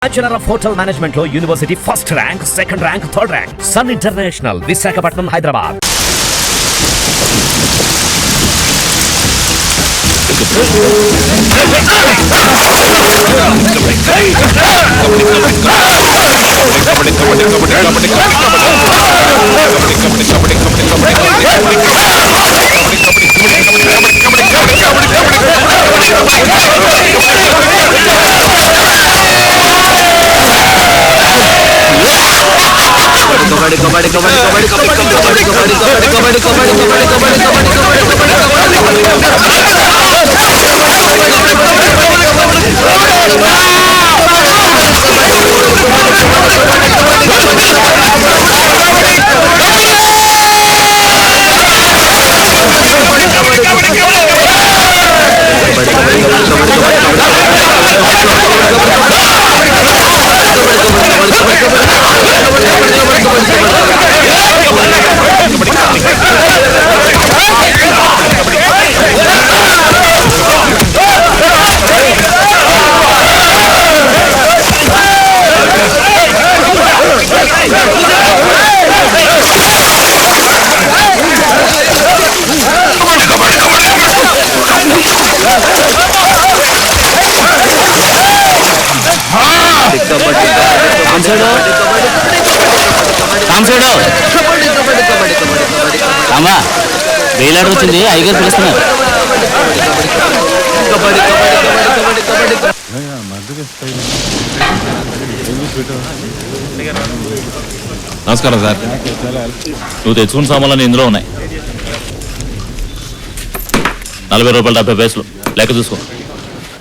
Bachelor of hotel management లో university first rank, second rank, third rank. Sun International, Visakhapatnam, Hyderabad. Rama వేలాడు వచ్చింది, అయ్యగారు పిలుస్తున్నారు. నమస్కారం సార్. నువ్వు తెచ్చుకున్న సామాన్లు ఇందులో ఉన్నాయి. 40 రూపాయలు 70 పైసలు లెక్క చూసుకో.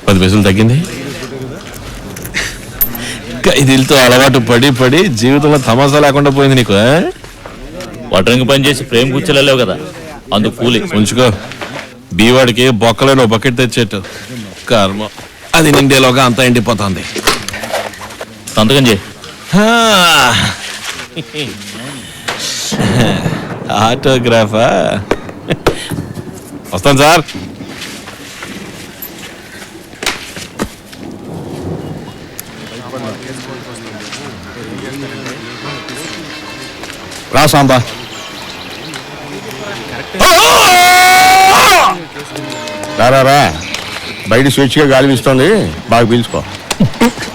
10 పైసలు తగ్గింది. ఖైదీలతో అలవాటు పడి పడి జీవితంలో తమాషా లేకుండా పోయింది నీకు. వడ్రంగి పని చేసి ప్రేమ కూర్చోలేవు కదా, అందుకు కూలి ఉంచుకో. బీవాడికి బొక్కలో బకెట్ తెచ్చేట్టు కర్మ. అది నిండేలోగా అంతా ఎండిపోతుంది. సంతకం చేయి. ఆటోగ్రాఫా? వస్తాను సార్. రా సాంబా. రా బయట స్వేచ్ఛగా గాలి వీస్తుంది, బాగా పీల్చుకో.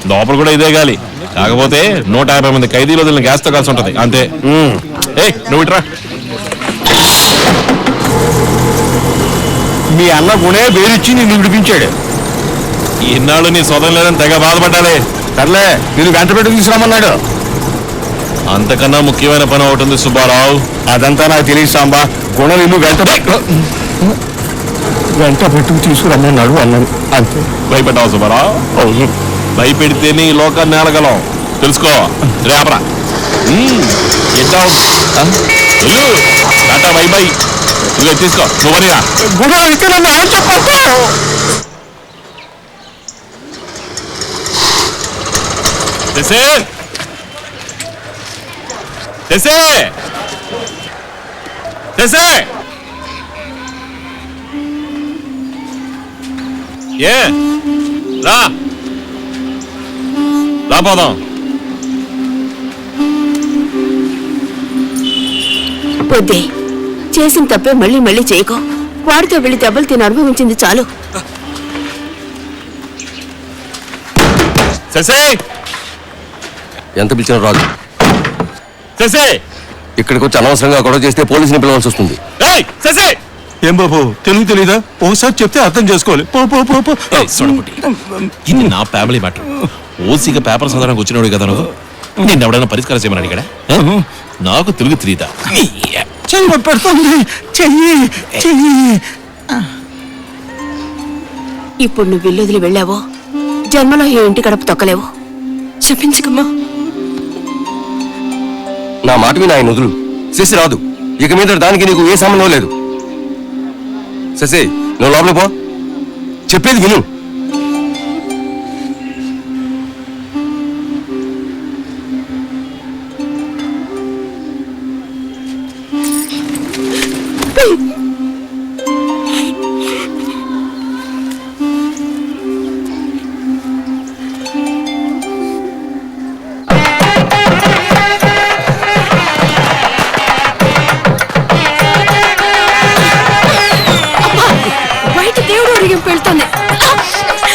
లోపల కూడా ఇదే గాలి, కాకపోతే 150 మంది ఖైదీలు వదిలిన గ్యాస్తో కలిసి ఉంటది అంతే. నువ్వు ఇట్రా. మీ అన్న గుణే వేరిచ్చి నిన్ను విడిపించాడు. ఇన్నాళ్ళు నీ సొంతం లేదని తెగ బాధపడ్డాలే. సర్లే, నేను వెంట పెట్టి తీసుకురామన్నాడు. అంతకన్నా ముఖ్యమైన పని ఒకటి ఉంది సుబ్బారావు. అదంతా నాకు తెలియదు సాంబా. గుణ నిన్ను వెంట పెట్టుకు తీసుకురమ్మన్నాడు అన్నాను అంతే. భయపెట్టావు సుబ్బారావు? అవును. భయపెడితేనే ఈ లోకాన్ని నేలగలం, తెలుసుకో. రేపరా టాటా బై బై. నువ్వే తీసుకో. నువ్వనిరా గుణ అయితే నన్ను ఏం చెప్పావు? ఏ రా పోదాం. పొద్దే చేసిన తప్పే మళ్ళీ మళ్ళీ చేయకో. వాడితో వెళ్ళి దెబ్బలు తిని అనుభవించింది చాలు. ఎంత పిలిచిన రాజు? ఇక్కడికి వచ్చి అనవసరంగా గొడవ చేస్తే పోలీసుని పిలవాల్సి వస్తుంది. ఏం బాబు, తెలుగు తెలీదా? ఓసారి చెప్తే అర్థం చేసుకోవాలి. ఇది నా ఫ్యామిలీ మ్యాటర్. ఓసీగా పేపర్ చదవడానికి వచ్చినాడు కదా నువ్వు. నేను ఎవడైనా పరిష్కారం చేయమని ఇక్కడ నాకు తెలుగు తెలియదా? ఇప్పుడు నువ్వు ఇల్లుదిలి వెళ్ళావో జన్మలో ఈ ఇంటి గడప తొక్కలేవు. చెప్పించుకమ్మా. నా మాట విని ఆయన వదులు. శశి రాదు. ఇక మీద దానికి నీకు ఏ సంబంధం లేదు. శశి, నువ్వు లోపల పో. చెప్పేది విను.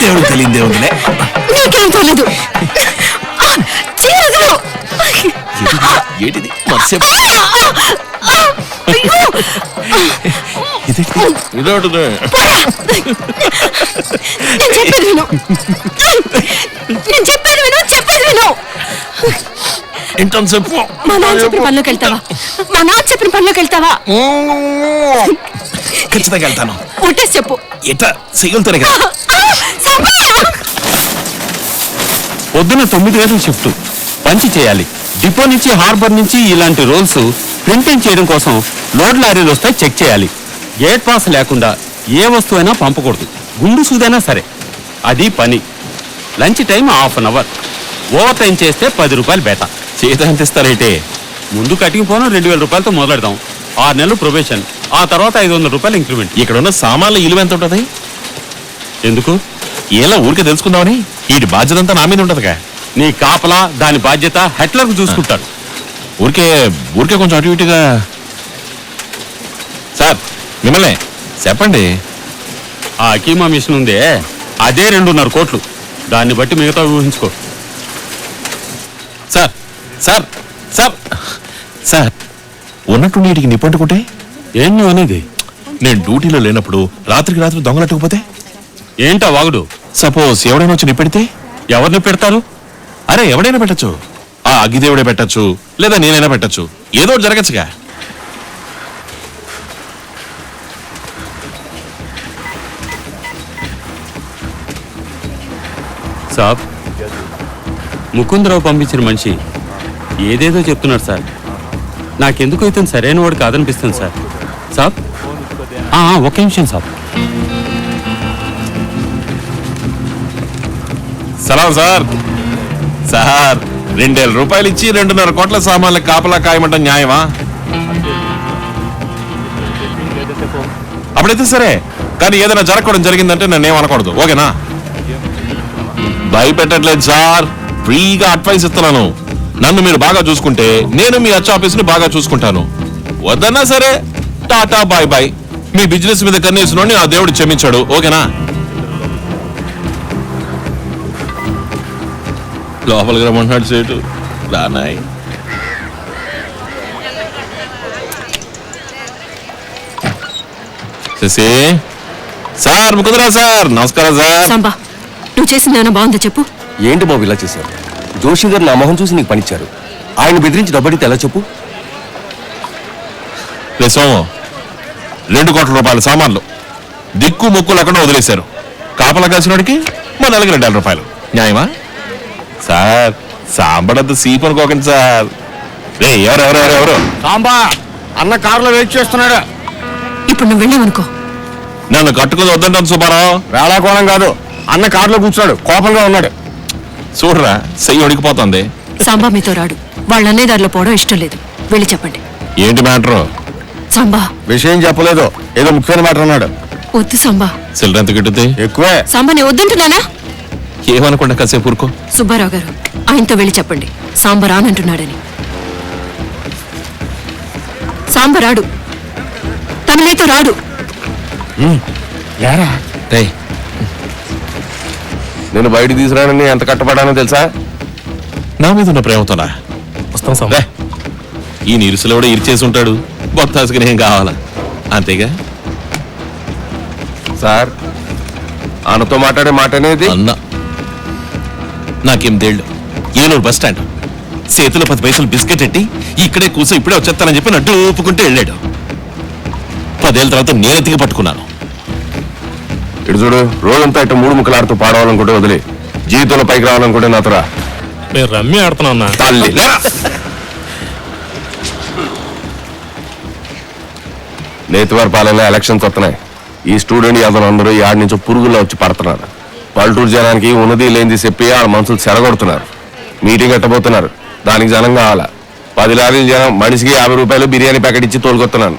దేవుడు తెలియదే ఉందిలే. నీకేం తెలియదు. చీరదులు. ఏంటిది మర్సేపు ఇదొకటి. నేను చెప్పేది విను. చెప్పేది విను. ఇంటర్న్ చెప్పు. మా నాన్న చెప్పిన పనిలోకి వెళ్తావా? మా నాన్న చెప్పిన పనిలోకి వెళ్తావా? ఖచ్చితంగా వెళ్తాను. ఒట్టేసి చెప్పు. ఎట్లా సిగులుతానే కదా. పొద్దున 9 గంటల షిఫ్ట్ పంచి చేయాలి. డిపో నుంచి హార్బర్ నుంచి ఇలాంటి రోల్స్ ప్రింటింగ్ చేయడం కోసం లోడ్ లారీలు వస్తాయి, చెక్ చేయాలి. గేట్ పాస్ లేకుండా ఏ వస్తువైనా పంపకూడదు, గుండు సూదైనా సరే. అది పని. Lunch time 1/2 hour. Overtime చేస్తే 10 రూపాయలు బేట. చేత ఎంత ఇస్తారైతే? ముందు కటింగ్ పోను 2000 రూపాయలతో మొదలెడదాం. 6 నెలలు ప్రొబేషన్, ఆ తర్వాత 500 రూపాయలు ఇంక్రిమెంట్. ఇక్కడ ఉన్న సామాన్ల ఇలువ ఎంత ఉంటది? ఎందుకు? ఏలా ఊరికే తెలుసుకుందామని. వీటి బాధ్యత అంతా నా మీద ఉంటదిగా. నీ కాపలా దాని బాధ్యత హెట్లర్కు చూసుకుంటాడు. ఊరికే ఊరికే కొంచెం అటు ఇటుగా. సార్ మిమ్మల్ని చెప్పండి. ఆ అకీమా మిషన్ ఉందే, అదే 2.5 కోట్లు. దాన్ని బట్టి మిగతా ఊహించుకో. సార్ సార్ సార్ సార్ ఉన్నట్టు నీటికి నిప్పంటుకుంటే ఏం నువ్వు అనేది? నేను డ్యూటీలో లేనప్పుడు రాత్రికి రాత్రి దొంగలట్టుకుపోతే? ఏంటా వాగుడు? సపోజ్ ఎవడైనా వచ్చి నిప్పెడితే? ఎవరిని పెడతారు? అరే ఎవడైనా పెట్టచ్చు. ఆ అగ్గిదేవుడే పెట్టచ్చు, లేదా నేనైనా పెట్టచ్చు. ఏదో ఒకటి జరగచ్చుగా. సాబ్, ముకుందరావు పంపించిన మనిషి ఏదేదో చెప్తున్నాడు సార్. నాకెందుకు ఇతను సరైన వాడు కాదనిపిస్తుంది సార్. సాబ్ ఒక్క నిమిషం సాబ్. సలాం సార్. సార్ 2,000 రూపాయలు ఇచ్చి 2.5 కోట్ల సామాన్లకు కాపలా కాయమంటాం న్యాయమా? అప్పుడైతే సరే, కానీ ఏదైనా జరగకూడదు జరిగిందంటే నన్ను ఏమనకూడదు, ఓకేనా? భయపెట్టట్లేదు సార్, ఫ్రీగా అడ్వైస్ ఇస్తున్నాను. నన్ను మీరు బాగా చూసుకుంటే నేను మీ హెచ్ ఆఫీస్ ని బాగా చూసుకుంటాను. వద్దన్నా సరే టాటా బాయ్ బాయ్. మీ బిజినెస్ మీద కన్నేసినోని ఆ దేవుడు క్షమించాడు, ఓకేనా? లోపలికి రమ్మంటున్నాడు సేటు. రానాయ్. శశి సార్, ముకుందరా సార్, నమస్కారం సార్. సాంబా, నువ్వు చేసిందేమైనా బాగుందో చెప్పు. ఏంటి బాబు ఇలా చేశారు? జోషి గారు నా మొహం చూసి నీకు పనిచ్చారు. ఆయన బెదిరించి డబ్బడితే ఎలా చెప్పు? రే సోము, 2 కోట్ల రూపాయల సామాన్లు దిక్కు ముక్కు లేకుండా వదిలేశారు. కాపలా కాసినోడికి మా నెలకి 2,000 రూపాయలు. న్యాయమా? సార్ సాంబడంత సీప్ అనుకోకండి సార్. రే ఎవరు సాంబా అన్న కారులో వెయిట్ చేస్తున్నాడు. ఇప్పుడు నువ్వు వెళ్ళావనుకో, నన్ను కట్టుకుని వద్దంటాను సుబ్బారావు. వేళాకోళం కాదు, అన్న కారులో కూర్చున్నాడు, కోపంగా ఉన్నాడు. చూడరా చెయ్యి ఉడికిపోతుంది. సాంబా మీతో రాడు. వాళ్ళు అనే దారిలో పోవడం ఇష్టం లేదు. వెళ్ళి చెప్పండి. ఏంటి మ్యాటరు? సాంబా, విషయం చెప్పలేదు, ఏదో ముఖ్యమైన మాట అన్నాడు. వద్దు సాంబా. సిల్లర్ ఎంత గిట్టుద్ది? ఎక్కువే. సాంబా, నేను వద్దంటున్నానా? ఏమనుకుంటా కాసేపు ఊరుకో. సుబ్బారావు గారు, ఆయనతో వెళ్ళి చెప్పండి సాంబా రానంటున్నాడని. సాంబా రాడు, తన మీతో రాడు. రే నేను బయట తీసుకురానని ఎంత కట్టపడానో తెలుసా? నా మీద ఉన్న ప్రేమతోనా? రే, ఈ నిరుసులో కూడా ఇరిచేసి ఉంటాడు. భక్తాసుకుని ఏం కావాలా? అంతేగా సార్, ఆయనతో మాట్లాడే మాట అనేది అన్నా. నాకేం తేళ్ళు. ఏలూరు బస్ స్టాండ్ చేతిలో 10 పైసలు బిస్కెట్ ఎట్టి ఇక్కడే కూర్చో ఇప్పుడే వచ్చేస్తానని చెప్పి నడ్డు ఊపుకుంటే వెళ్ళాడు. 10 ఏళ్ళ తర్వాత నేను ఎత్తికి పట్టుకున్నాను. ఇటు చూడు, రోజంతా ఇటు 3 ముక్కలాడుతూ పాడవాలనుకుంటే వదిలే, జీవితంలో పైకి రావాలనుకుంటే నాతో రా. నేను రమ్మి ఆడుతున్నా. తల్లి లేరా. నేతివారి పాలెంలో ఎలక్షన్స్ వస్తున్నాయి. ఈ స్టూడెంట్ యాదవ్ అందరూ యాడ్ నుంచి పురుగుల్లో వచ్చి పడుతున్నారు. పల్లెటూరు జనానికి ఉన్నది లేనిది చెప్పి ఆడ మనుషులు చెరగొడుతున్నారు. మీటింగ్ ఎట్టబోతున్నారు, దానికి జనం కావాలా. 10 లారీల జనం మనిషికి 50 రూపాయలు బిర్యానీ ప్యాకెట్ ఇచ్చి తోలుకొస్తున్నాను.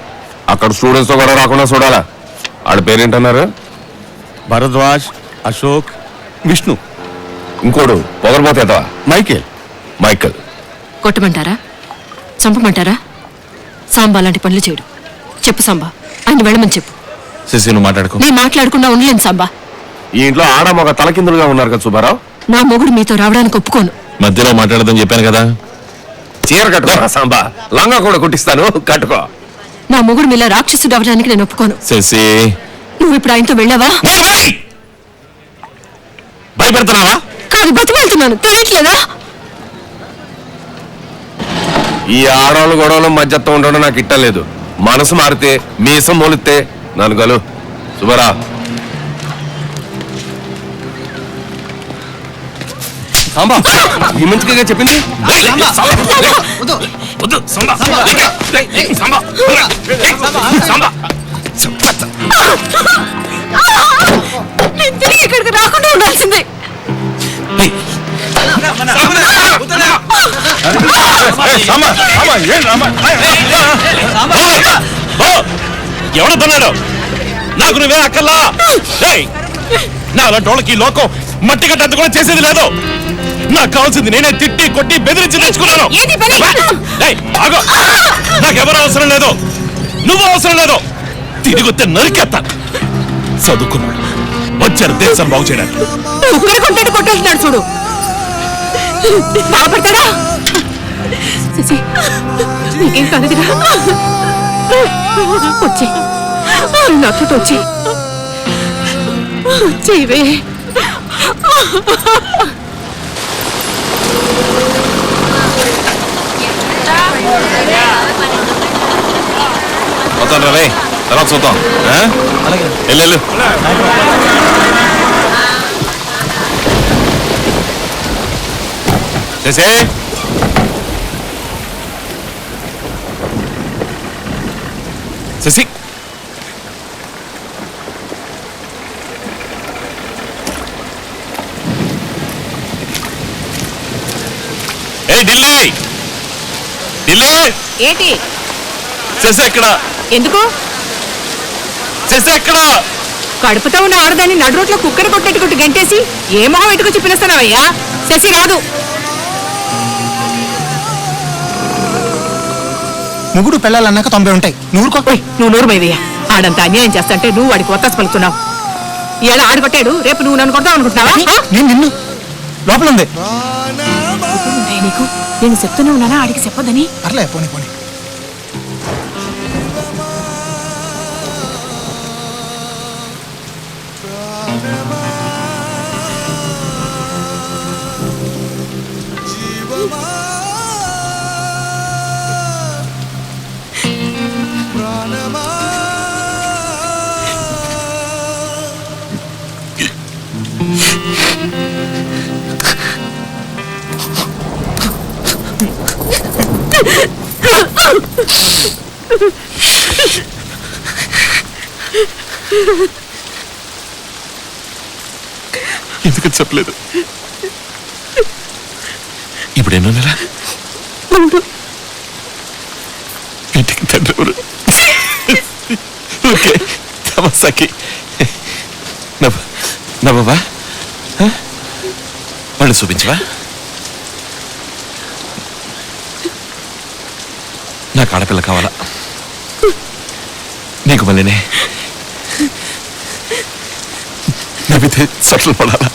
అక్కడ స్టూడెంట్స్ తో కూడా రాకుండా చూడాలా. ఆడ పేరేంటన్నారు? భరద్వాజ్, అశోక్, విష్ణు, ఇంకోడు పొగరపోతేదవా మైకేల్. మైకల్. కొట్టమంటారా? చంపమంటారా? సాంబా లాంటి పనులు చేయడు. చెప్పు సాంబా, ఆయన వెళ్ళమని చెప్పు. శశి నువ్వు మాట్లాడుకో. నేను మాట్లాడకుండా ఉండలేను సాంబా. ఈ ఇంట్లో ఆడ మగ తలకిందులుగా ఉన్నారు కదా సుబ్బారావు. నా మొగుడు మీతో రావడానికి ఒప్పుకోను. మధ్యలో మాట్లాడదని చెప్పాను కదా. చీర కట్టుకో సాంబా, లంగా కూడా కుట్టిస్తాను, కట్టుకో. నా మొగుడు మీలా రాక్షసుడు అవడానికి నేను ఒప్పుకోను. శశి, నువ్వు ఇప్పుడు ఆయనతో వెళ్ళావా? భయపెడుతున్నావా? కాదు, బతిమాలుతున్నాను, తెలియట్లేదా? ఈ ఆడవాళ్ళు గొడవలు మధ్యత్వం ఉండడం నాకు ఇట్టలేదు. మనసు మారితే మీసం మొలిస్తే నన్ను గలు సుబ్బారావు. సాంబా ఈ మంచిగా చెప్పింది. నేను తిరిగి ఇక్కడికి రాకుండా ఉండాల్సిందే. ఎవడతున్నాడు? నాకు నువ్వే అక్కల్లా. నా అలాంటి వాళ్ళకి ఈ లోకం మట్టి కట్టంత కూడా చేసేది లేదు. నాకు కావాల్సింది నేనే తిట్టి కొట్టి బెదిరించి తెచ్చుకున్నాను. నాకెవరు అవసరం లేదు, నువ్వు అవసరం లేదు. తిరిగి వస్తే నరికేస్తాను. చదువుకున్నాడు, వచ్చారు దేశం బాగు చేయడానికి. కొట్టాడు కొట్టేస్తున్నాడు చూడు, బాగుపడతాడా? నీకేం కాలేదురా, వచ్చి నాతో వచ్చి వచ్చేవే. వస్తాను రవి, తర్వాత చూద్దాం. వెళ్ళు. శశి, శశి, ఏ ఢిల్లీ, ఢిల్లీ. ఏంటి? శశి ఎక్కడ? ఎందుకు? శశి ఎక్కడ? కడుపుతో ఉన్న ఆడదాన్ని నడు రోడ్లో కుక్కర్ కొట్టేట్టుకుంటూ గంటేసి ఏ మొహం ఎట్టుకొచ్చి పిలుస్తున్నావయ్యా? శశి రాదు. ముగ్గురు పిల్లలన్నాక 90 ఉంటాయి. నువ్వు నూరు మైదయ్యా. ఆడంత అన్యాయం చేస్తాంటే నువ్వు వాడికి ఒత్తాసు పలుకుతున్నావు. ఇలా ఆడు కొట్టాడు, రేపు నువ్వు నన్ను కొడతావు అనుకుంటున్నావా? నేను నిన్ను లోపల ఉంది. నీకు నేను చెప్తూనే ఉన్నానా ఆడికి చెప్పొద్దని? పర్లే, పోనీ పోనీ. ఎందుకు చెప్పలేదు? ఇప్పుడు ఎన్నో నెల? ఇంటికి తండ్రి ఎవరు? ఓకే, తమసాకి నా బాబా వాళ్ళు చూపించవా? నాకు ఆడపిల్ల కావాలా. నీకు మళ్ళీనే నవ్వితే సట్లు పడాలా.